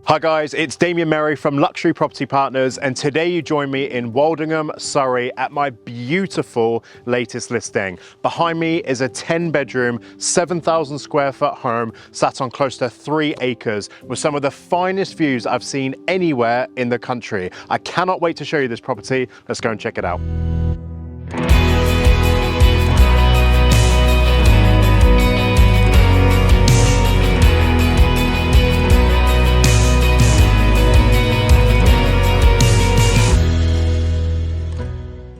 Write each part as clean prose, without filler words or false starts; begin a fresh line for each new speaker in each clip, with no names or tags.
Hi guys, it's Damion from Luxury Property Partners, and today you join me in Woldingham, Surrey at my beautiful latest listing. Behind me is a 10-bedroom, 7,000 square foot home sat on close to 3 acres with some of the finest views I've seen anywhere in the country. I cannot wait to show you this property. Let's go and check it out.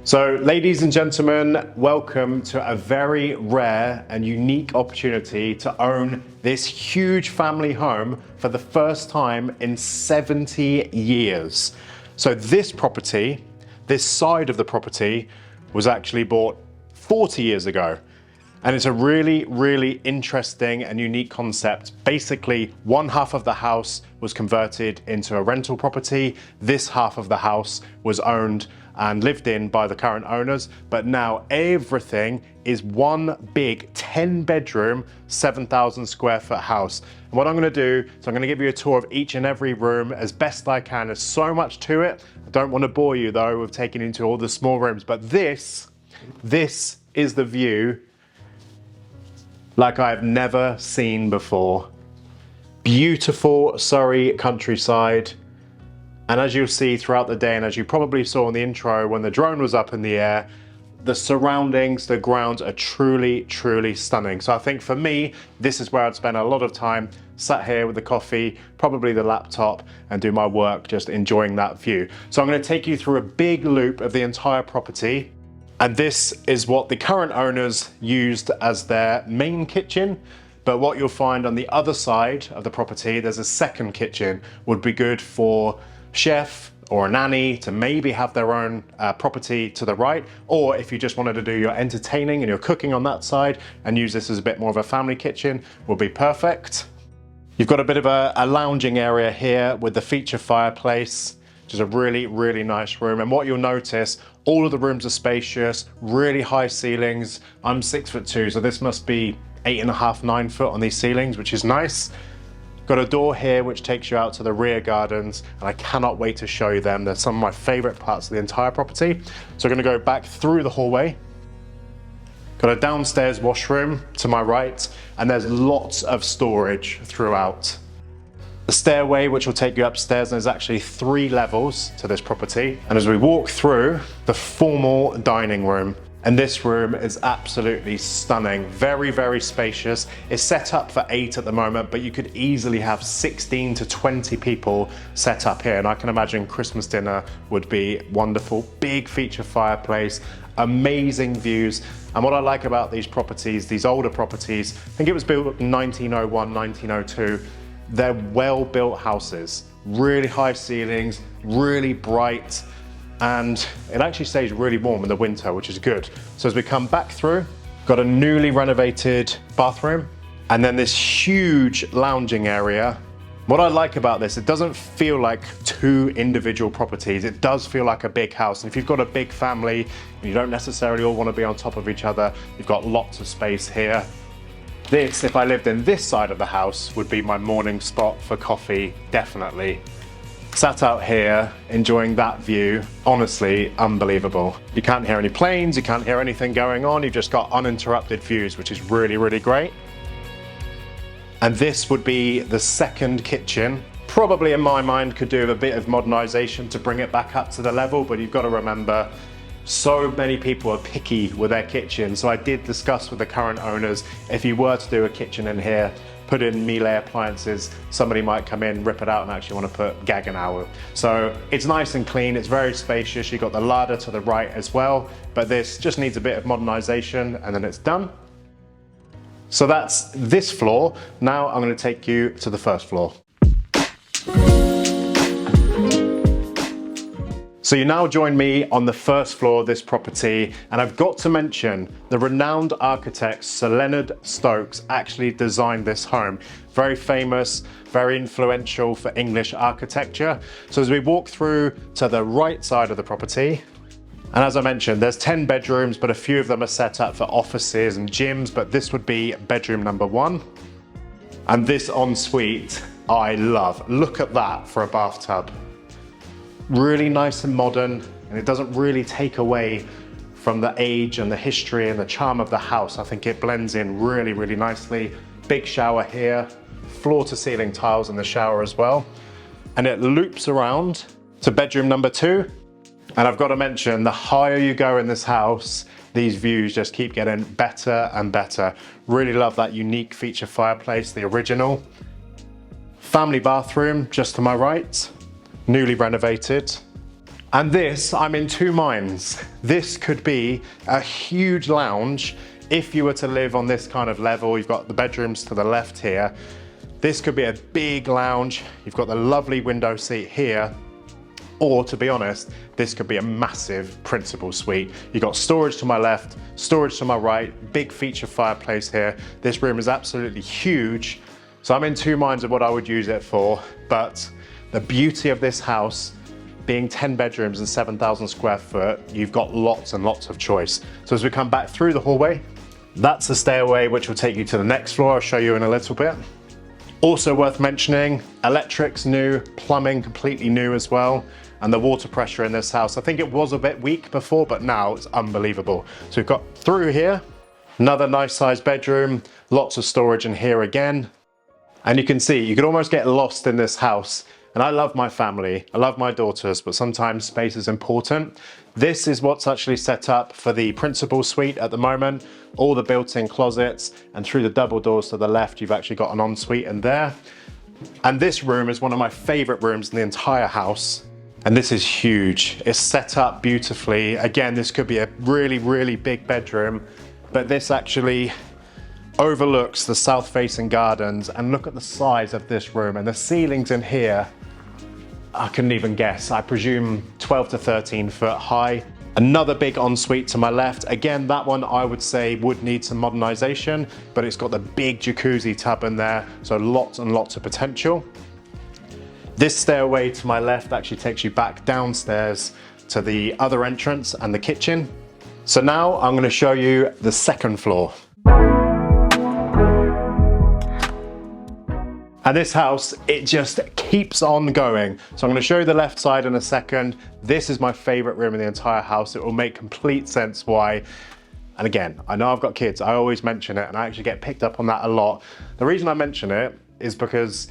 So, ladies and gentlemen, welcome to a very rare and unique opportunity to own this huge family home for the first time in 70 years. So this property, this side of the property, was actually bought 40 years ago. And it's a really, really interesting and unique concept. Basically, one half of the house was converted into a rental property. This half of the house was owned and lived in by the current owners, but now everything is one big 10-bedroom, 7,000 square foot house. And what I'm gonna do is I'm gonna give you a tour of each and every room as best I can. There's so much to it. I don't wanna bore you though with taking into all the small rooms, but this is the view like I've never seen before. Beautiful Surrey countryside. And as you'll see throughout the day, and as you probably saw in the intro when the drone was up in the air, the surroundings, the grounds are truly, truly stunning. So I think for me, this is where I'd spend a lot of time sat here with the coffee, probably the laptop, and do my work, just enjoying that view. So I'm gonna take you through a big loop of the entire property. And this is what the current owners used as their main kitchen. But what you'll find on the other side of the property, there's a second kitchen, would be good for chef or a nanny to maybe have their own property to the right, or if you just wanted to do your entertaining and your cooking on that side and use this as a bit more of a family kitchen, will be perfect. You've got a bit of a lounging area here with the feature fireplace, which is a really, really nice room. And what you'll notice, all of the rooms are spacious, really high ceilings. I'm 6'2", so this must be 8.5, 9 foot on these ceilings, which is nice. Got a door here which takes you out to the rear gardens, and I cannot wait to show you them. They're some of my favorite parts of the entire property. So we're gonna go back through the hallway. Got a downstairs washroom to my right, and there's lots of storage throughout. The stairway which will take you upstairs, and there's actually 3 levels to this property. And as we walk through, the formal dining room. And this room is absolutely stunning. Very, very spacious. It's set up for 8 at the moment, but you could easily have 16 to 20 people set up here. And I can imagine Christmas dinner would be wonderful. Big feature fireplace, amazing views. And what I like about these properties, these older properties, I think it was built in 1901, 1902. They're well-built houses. Really high ceilings, really bright. And it actually stays really warm in the winter, which is good. So as we come back through, got a newly renovated bathroom, and then this huge lounging area. What I like about this, it doesn't feel like 2 individual properties. It does feel like a big house. And if you've got a big family, and you don't necessarily all want to be on top of each other, you've got lots of space here. This, if I lived in this side of the house, would be my morning spot for coffee, definitely. Sat out here, enjoying that view, honestly, unbelievable. You can't hear any planes, you can't hear anything going on, you've just got uninterrupted views, which is really, really great. And this would be the second kitchen. Probably in my mind could do with a bit of modernization to bring it back up to the level, but you've got to remember, so many people are picky with their kitchen. So I did discuss with the current owners, if you were to do a kitchen in here, put in Miele appliances, somebody might come in, rip it out and actually want to put Gaggenauer. So it's nice and clean, it's very spacious. You've got the larder to the right as well, but this just needs a bit of modernization and then it's done. So that's this floor. Now I'm going to take you to the first floor. So you now join me on the first floor of this property, and I've got to mention the renowned architect Sir Leonard Stokes actually designed this home. Very famous, very influential for English architecture. So as we walk through to the right side of the property, and as I mentioned, there's 10 bedrooms, but a few of them are set up for offices and gyms, but this would be bedroom number 1. And this ensuite I love. Look at that for a bathtub. Really nice and modern, and it doesn't really take away from the age and the history and the charm of the house. I think it blends in really, really nicely. Big shower here, floor to ceiling tiles in the shower as well. And it loops around to bedroom number 2. And I've got to mention, the higher you go in this house, these views just keep getting better and better. Really love that unique feature fireplace, the original. Family bathroom just to my right, newly renovated. And this, I'm in two minds. This could be a huge lounge if you were to live on this kind of level. You've got the bedrooms to the left here. This could be a big lounge. You've got the lovely window seat here. Or to be honest, this could be a massive principal suite. You've got storage to my left, storage to my right, big feature fireplace here. This room is absolutely huge. So I'm in two minds of what I would use it for, but the beauty of this house being 10 bedrooms and 7,000 square foot, you've got lots and lots of choice. So as we come back through the hallway, that's the stairway which will take you to the next floor. I'll show you in a little bit. Also worth mentioning, electric's new, plumbing completely new as well. And the water pressure in this house, I think it was a bit weak before, but now it's unbelievable. So we've got through here, another nice sized bedroom, lots of storage in here again. And you can see, you could almost get lost in this house. And I love my family, I love my daughters, but sometimes space is important. This is what's actually set up for the principal suite at the moment. All the built-in closets, and through the double doors to the left, you've actually got an ensuite in there. And this room is one of my favorite rooms in the entire house. And this is huge. It's set up beautifully. Again, this could be a really, really big bedroom, but this actually overlooks the south-facing gardens. And look at the size of this room, and the ceilings in here, I couldn't even guess. I presume 12 to 13 foot high. Another big ensuite to my left. Again, that one I would say would need some modernization, but it's got the big jacuzzi tub in there, so lots and lots of potential. This stairway to my left actually takes you back downstairs to the other entrance and the kitchen. So now I'm going to show you the second floor. And this house, it just keeps on going. So I'm going to show you the left side in a second. This is my favorite room in the entire house. It will make complete sense why. And again, I know I've got kids. I always mention it, and I actually get picked up on that a lot. The reason I mention it is because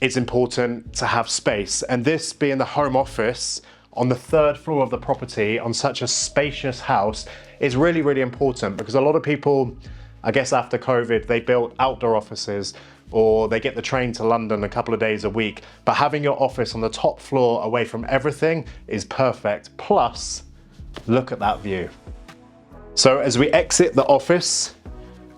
it's important to have space. And this being the home office on the 3rd floor of the property on such a spacious house is really, really important, because a lot of people, I guess after COVID, they built outdoor offices, or they get the train to London a couple of days a week. But having your office on the top floor away from everything is perfect. Plus, look at that view. So as we exit the office,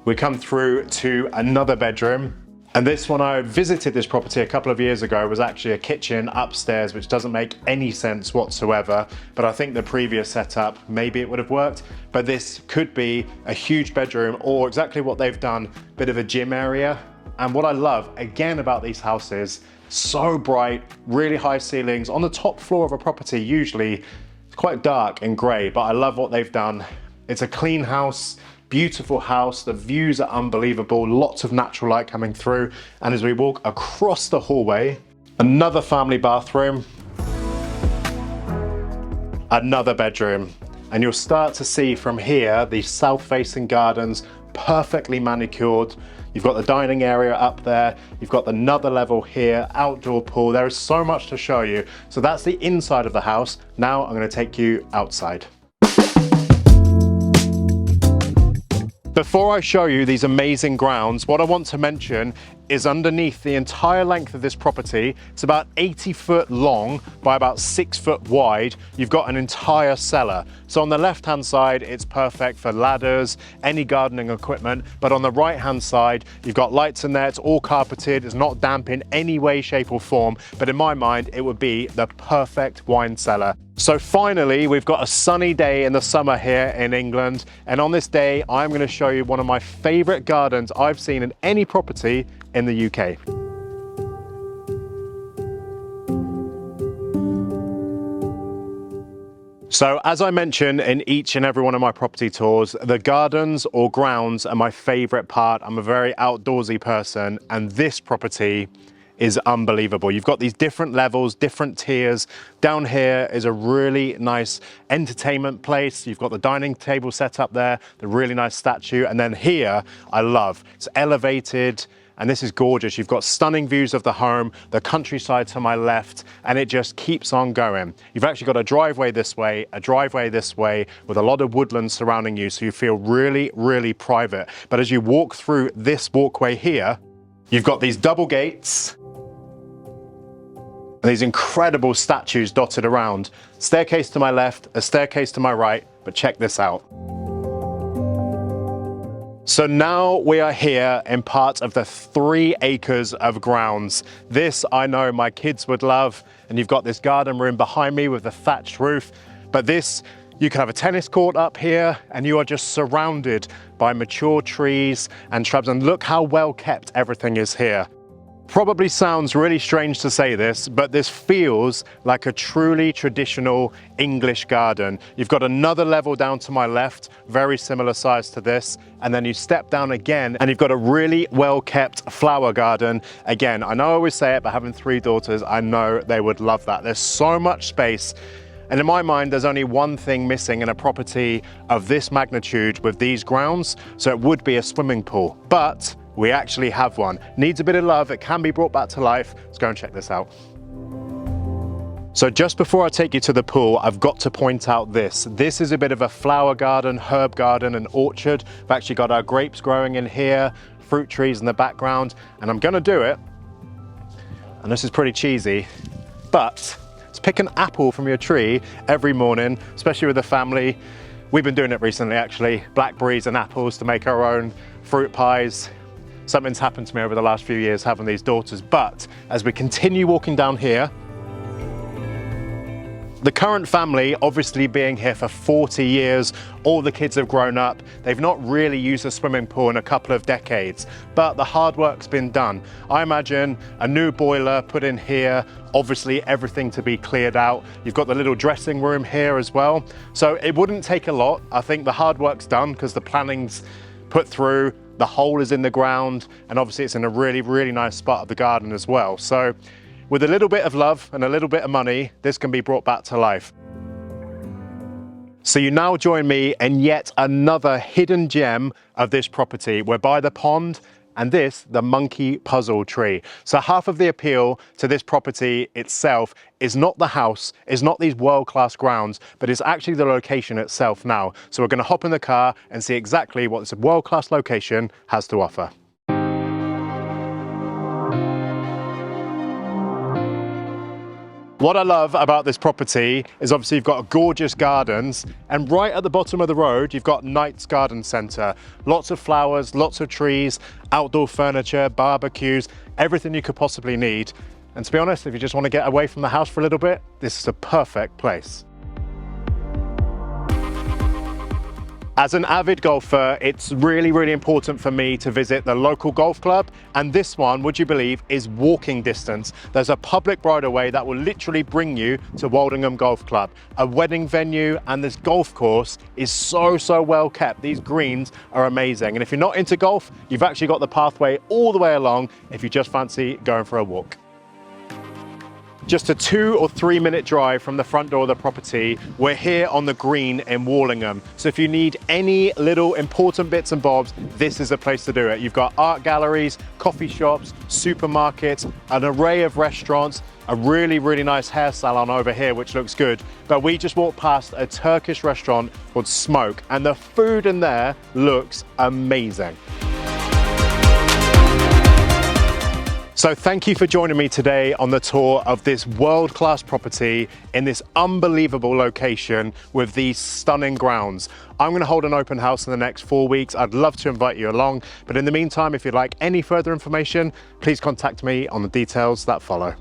we come through to another bedroom. And this one, I visited this property a couple of years ago, was actually a kitchen upstairs, which doesn't make any sense whatsoever. But I think the previous setup, maybe it would have worked. But this could be a huge bedroom, or exactly what they've done, bit of a gym area. And what I love, again, about these houses, so bright, really high ceilings. On the top floor of a property, usually it's quite dark and grey, but I love what they've done. It's a clean house. Beautiful house, the views are unbelievable, lots of natural light coming through. And as we walk across the hallway, another family bathroom, another bedroom. And you'll start to see from here, the south-facing gardens, perfectly manicured. You've got the dining area up there, you've got another level here, outdoor pool. There is so much to show you. So that's the inside of the house. Now I'm going to take you outside. Before I show you these amazing grounds, what I want to mention is underneath the entire length of this property, it's about 80 foot long by about 6 foot wide, you've got an entire cellar. So on the left hand side, it's perfect for ladders, any gardening equipment, but on the right hand side, you've got lights in there, it's all carpeted, it's not damp in any way, shape or form, but in my mind, it would be the perfect wine cellar. So finally, we've got a sunny day in the summer here in England, and on this day, I'm going to show you one of my favorite gardens I've seen in any property in the UK. So as I mentioned in each and every one of my property tours, the gardens or grounds are my favorite part. I'm a very outdoorsy person, and this property is unbelievable. You've got these different levels, different tiers. Down here is a really nice entertainment place. You've got the dining table set up there, the really nice statue. And then here, I love, it's elevated, and this is gorgeous. You've got stunning views of the home, the countryside to my left, and it just keeps on going. You've actually got a driveway this way with a lot of woodland surrounding you, so you feel really, really private. But as you walk through this walkway here, you've got these double gates, and these incredible statues dotted around. Staircase to my left, a staircase to my right, but check this out. So now we are here in part of the 3 acres of grounds. This I know my kids would love, and you've got this garden room behind me with the thatched roof. But this, you can have a tennis court up here, and you are just surrounded by mature trees and shrubs, and look how well kept everything is here. Probably sounds really strange to say this, but this feels like a truly traditional English garden. You've got another level down to my left, very similar size to this, and then you step down again and you've got a really well-kept flower garden. Again, I know I always say it, but having 3 daughters, I know they would love that. There's so much space. And in my mind, there's only one thing missing in a property of this magnitude with these grounds, so it would be a swimming pool. But we actually have one. Needs a bit of love, it can be brought back to life. Let's go and check this out. So just before I take you to the pool, I've got to point out this. This is a bit of a flower garden, herb garden, and orchard. We've actually got our grapes growing in here, fruit trees in the background, and I'm gonna do it, and this is pretty cheesy, but let's pick an apple from your tree every morning, especially with the family. We've been doing it recently actually, blackberries and apples to make our own fruit pies. Something's happened to me over the last few years having these daughters, but as we continue walking down here, the current family obviously being here for 40 years, all the kids have grown up, they've not really used a swimming pool in a couple of decades, but the hard work's been done. I imagine a new boiler put in here, obviously everything to be cleared out. You've got the little dressing room here as well. So it wouldn't take a lot. I think the hard work's done because the planning's put through, the hole is in the ground, and obviously it's in a really, really nice spot of the garden as well. So with a little bit of love and a little bit of money, this can be brought back to life. So you now join me in yet another hidden gem of this property. We're by the pond, and this, the monkey puzzle tree. So half of the appeal to this property itself is not the house, is not these world-class grounds, but it's actually the location itself now. So we're gonna hop in the car and see exactly what this world-class location has to offer. What I love about this property is obviously you've got gorgeous gardens, and right at the bottom of the road you've got Knight's Garden Centre. Lots of flowers, lots of trees, outdoor furniture, barbecues, everything you could possibly need. And to be honest, if you just want to get away from the house for a little bit, this is a perfect place. As an avid golfer, it's really, really important for me to visit the local golf club, and this one, would you believe, is walking distance. There's a public right-of-way that will literally bring you to Woldingham Golf Club, a wedding venue, and this golf course is so, so well kept. These greens are amazing, and if you're not into golf, you've actually got the pathway all the way along if you just fancy going for a walk. Just a 2 or 3 minute drive from the front door of the property, we're here on the green in Woldingham. So if you need any little important bits and bobs, this is a place to do it. You've got art galleries, coffee shops, supermarkets, an array of restaurants, a really, really nice hair salon over here, which looks good. But we just walked past a Turkish restaurant called Smoke, and the food in there looks amazing. So thank you for joining me today on the tour of this world-class property in this unbelievable location with these stunning grounds. I'm going to hold an open house in the next 4 weeks. I'd love to invite you along. But in the meantime, if you'd like any further information, please contact me on the details that follow.